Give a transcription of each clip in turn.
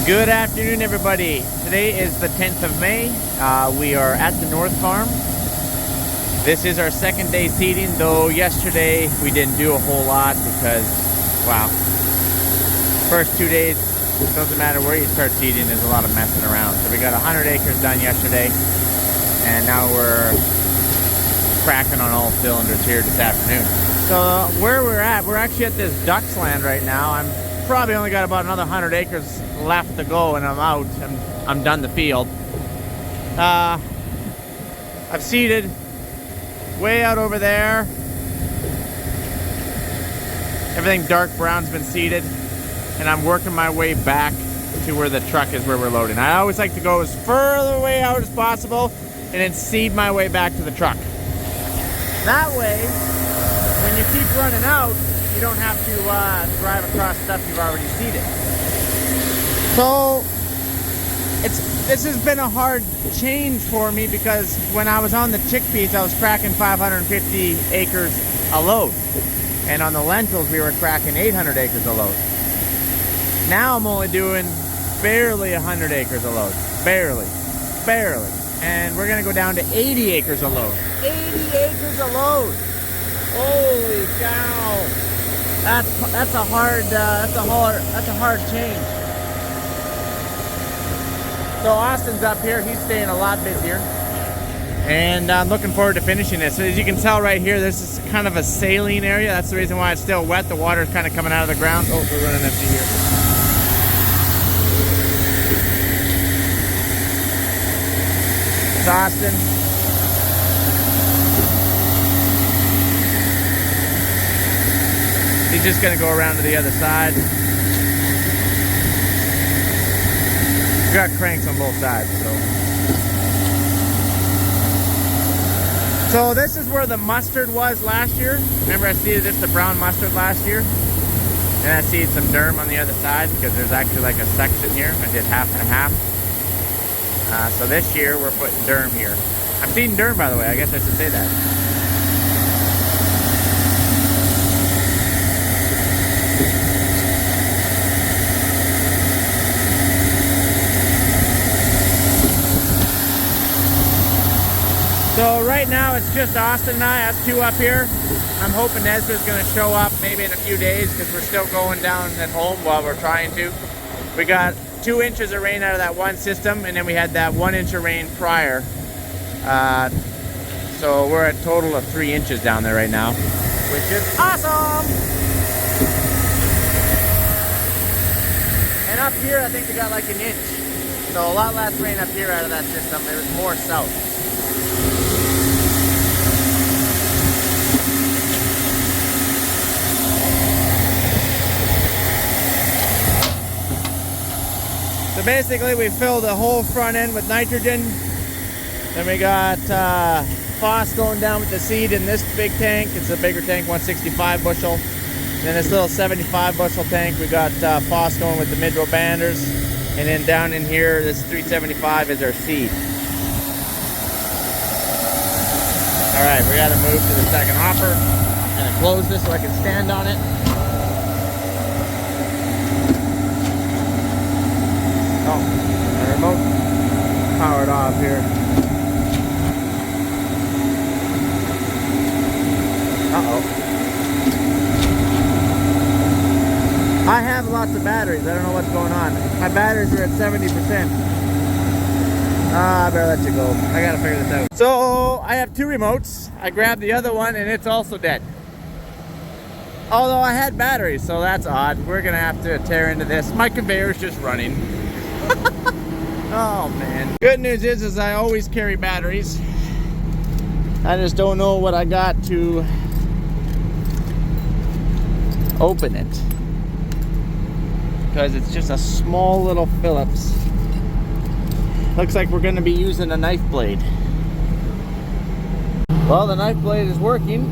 Good afternoon, everybody. Today is the 10th of May. We are at the North Farm. This is our second day seeding, though yesterday we didn't do a whole lot because, wow, first 2 days, it doesn't matter where you start seeding, there's a lot of messing around. So we got 100 acres done yesterday, and now we're cracking on all cylinders here this afternoon. So where we're at, we're actually at this ducks land right now. I'm probably only got about another 100 acres left to go and I'm out. I'm done the field. I've seeded way out over there. Everything dark brown's been seeded, and I'm working my way back to where the truck is, where we're loading. I always like to go as further away out as possible and then seed my way back to the truck. That way, when you keep running out, you don't have to drive across stuff you've already seeded. So this has been a hard change for me because when I was on the chickpeas, I was cracking 550 acres a load, and on the lentils we were cracking 800 acres a load. Now I'm only doing barely 100 acres a load, barely, and we're gonna go down to 80 acres a load. 80 acres a load. Holy cow! That's a hard change. So Austin's up here, he's staying a lot busier. And I'm looking forward to finishing this. So as you can tell right here, this is kind of a saline area. That's the reason why it's still wet. The water's kind of coming out of the ground. Oh, we're running empty here. It's Austin. He's just gonna go around to the other side. We got cranks on both sides, so this is where the mustard was last year. Remember I seeded this to brown mustard last year? And I seeded some durum on the other side because there's actually like a section here. I did half and half. So this year we're putting durum here. I'm seeding durum, by the way. I guess I should say that. So right now it's just Austin and I have two up here. I'm hoping Ezra's going to show up maybe in a few days because we're still going down at home while we're trying to. We got 2 inches of rain out of that one system, and then we had that 1 inch of rain prior. So we're at a total of 3 inches down there right now, which is awesome! And up here I think we got like 1 inch. So a lot less rain up here out of that system. It was more south. So basically we filled the whole front end with nitrogen. Then we got phos going down with the seed in this big tank. It's a bigger tank, 165 bushel. Then this little 75 bushel tank, we got phos going with the mid-row banders. And then down in here, this 375 is our seed. All right, we gotta move to the second hopper. I'm gonna close this so I can stand on it. Oh, the remote powered off here. Uh-oh. I have lots of batteries. I don't know what's going on. My batteries are at 70%. I better let you go. I gotta figure this out. So, I have 2 remotes. I grabbed the other one and it's also dead. Although I had batteries, so that's odd. We're gonna have to tear into this. My conveyor's just running. Oh man. Good news is I always carry batteries. I just don't know what I got to open it, because it's just a small little Phillips. Looks like we're going to be using a knife blade. Well, the knife blade is working.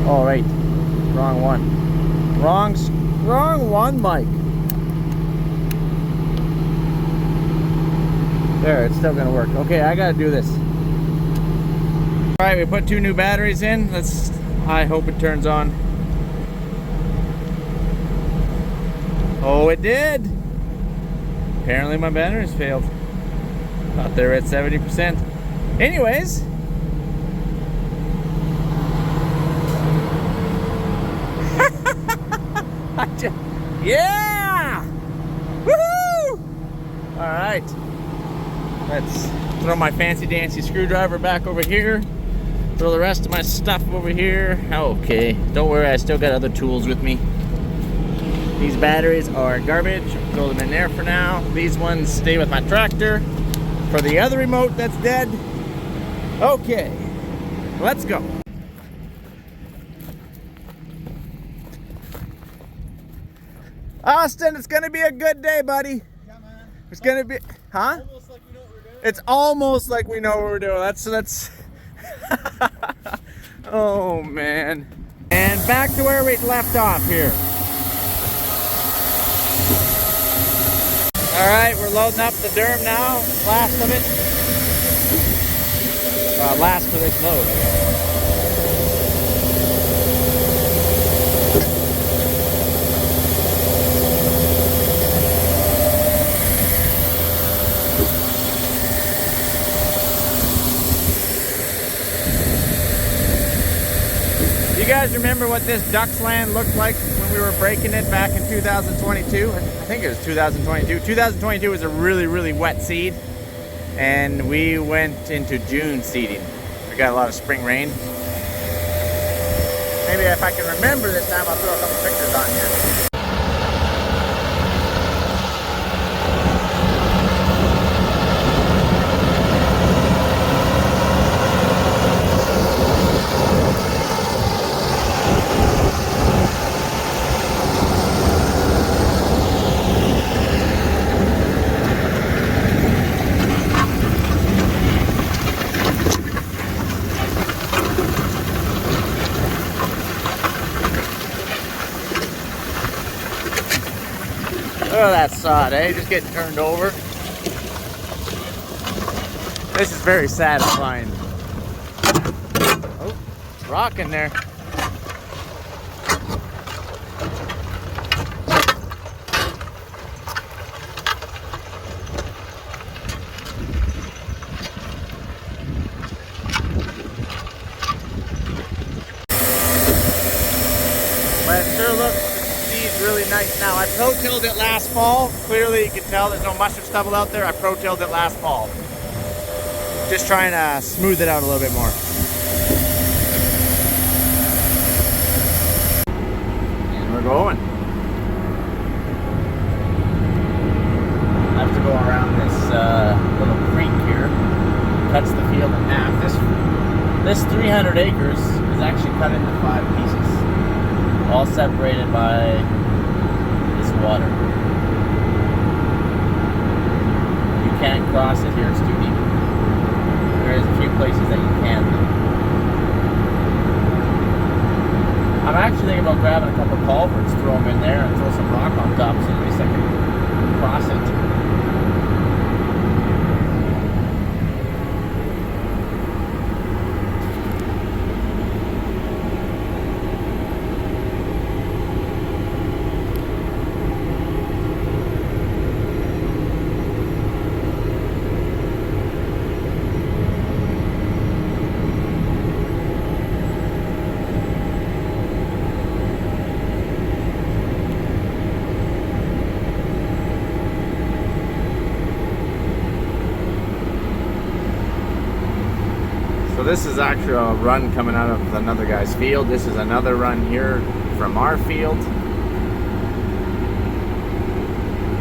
All right, wrong one. Wrong one, Mike. There, it's still gonna work. Okay, I gotta do this. All right, we put 2 new batteries in. I hope it turns on. Oh, it did. Apparently my batteries failed. Thought they were at 70%. Anyways. Yeah! Woohoo! Alright. Let's throw my fancy dancy screwdriver back over here. Throw the rest of my stuff over here. Okay. Don't worry, I still got other tools with me. These batteries are garbage. Throw them in there for now. These ones stay with my tractor. For the other remote that's dead. Okay. Let's go. Austin, it's gonna be a good day, buddy. Yeah, man. It's gonna be, huh? Almost like we know what we're doing. It's almost like we know what we're doing. That's. Oh man. And back to where we left off here. All right, we're loading up the Durum now. Last of it. Last for this load. You guys remember what this ducks land looked like when we were breaking it back in 2022? I think it was 2022. 2022 was a really, really wet seed, and we went into June seeding. We got a lot of spring rain. Maybe if I can remember this time, I'll throw a couple pictures on here. Look at that sod, eh? Just getting turned over. This is very satisfying. Oh, it's rocking there. But it sure looks really nice now. I pro-tilled it last fall. Clearly you can tell there's no mustard stubble out there. I pro-tilled it last fall. Just trying to smooth it out a little bit more. And we're going. I have to go around this little creek here. Cuts the field in half. This 300 acres is actually cut into 5 pieces. All separated by water. You can't cross it here, it's too deep. There's a few places that you can though. I'm actually thinking about grabbing a couple culverts, throw them in there and throw some rock on top so at least I can cross it. This is actually a run coming out of another guy's field. This is another run here from our field.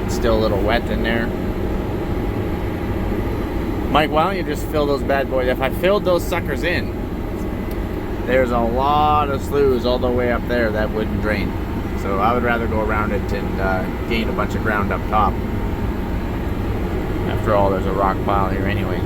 It's still a little wet in there. Mike, why don't you just fill those bad boys? If I filled those suckers in, there's a lot of sloughs all the way up there that wouldn't drain. So I would rather go around it and gain a bunch of ground up top. After all, there's a rock pile here anyway.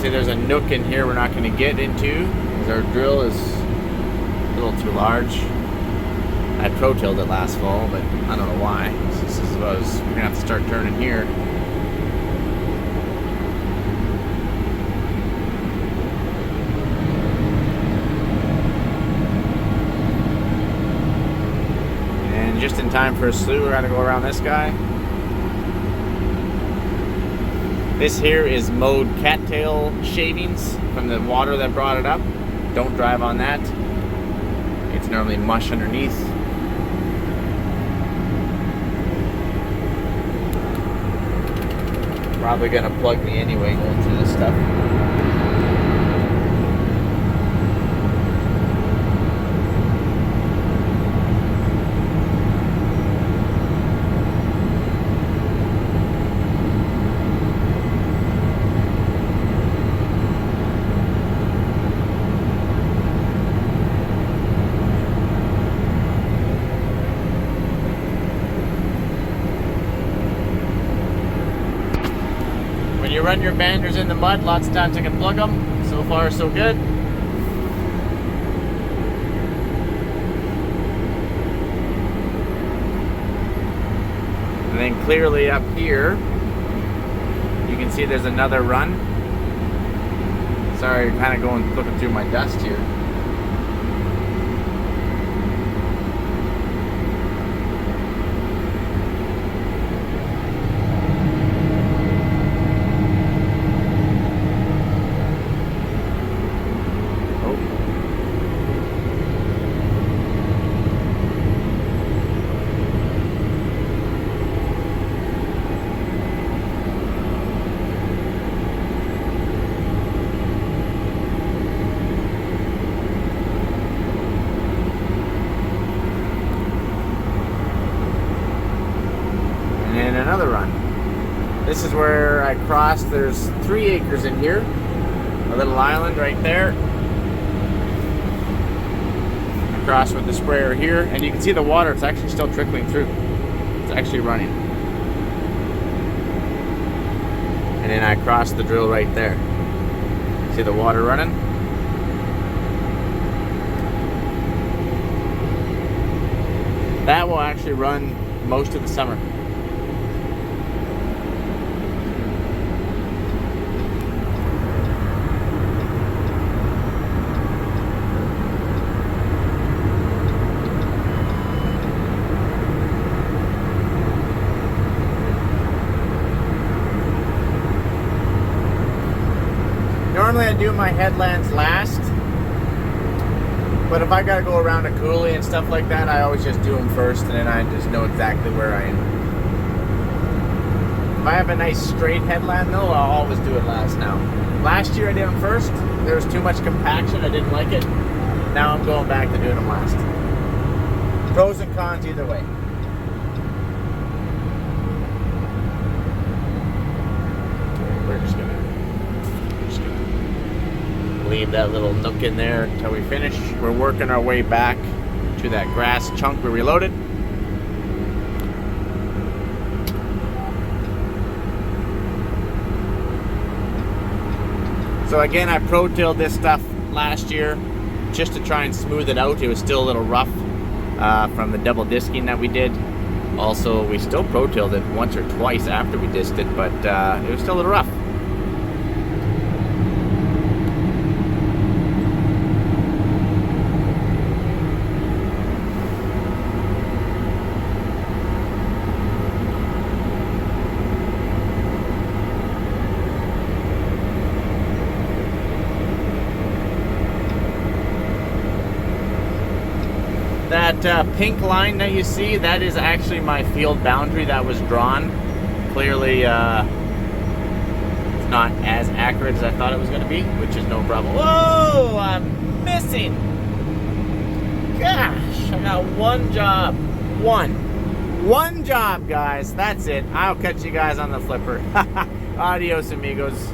See, there's a nook in here we're not going to get into because our drill is a little too large. I pro-tilled it last fall, but I don't know why. So this is what we're going to have to start turning here. And just in time for a slew, we're going to go around this guy. This here is mowed cattail shavings from the water that brought it up. Don't drive on that. It's normally mush underneath. Probably gonna plug me anyway going through this stuff. When you run your banders in the mud, lots of times I can plug them. So far, so good. And then clearly up here, you can see there's another run. Sorry, kind of looking through my dust here. And another run. This is where I crossed. There's 3 acres in here. A little island right there. I crossed with the sprayer here, and you can see the water. It's actually still trickling through. It's actually running. And then I crossed the drill right there. See the water running? That will actually run most of the summer. Normally I do my headlands last, but if I gotta go around a coulee and stuff like that, I always just do them first, and then I just know exactly where I am. If I have a nice straight headland though, I'll always do it last now. Last year I did them first. There was too much compaction, I didn't like it. Now I'm going back to doing them last. Pros and cons either way. We're just gonna leave that little nook in there until we finish. We're working our way back to that grass chunk we reloaded. So again, I pro-tilled this stuff last year just to try and smooth it out. It was still a little rough from the double disking that we did. Also, we still pro-tilled it once or twice after we disked it, but it was still a little rough. That pink line that you see, that is actually my field boundary that was drawn. Clearly, it's not as accurate as I thought it was going to be, which is no problem. Whoa, I'm missing. Gosh, I got one job. One job, guys. That's it. I'll catch you guys on the flipper. Adios, amigos.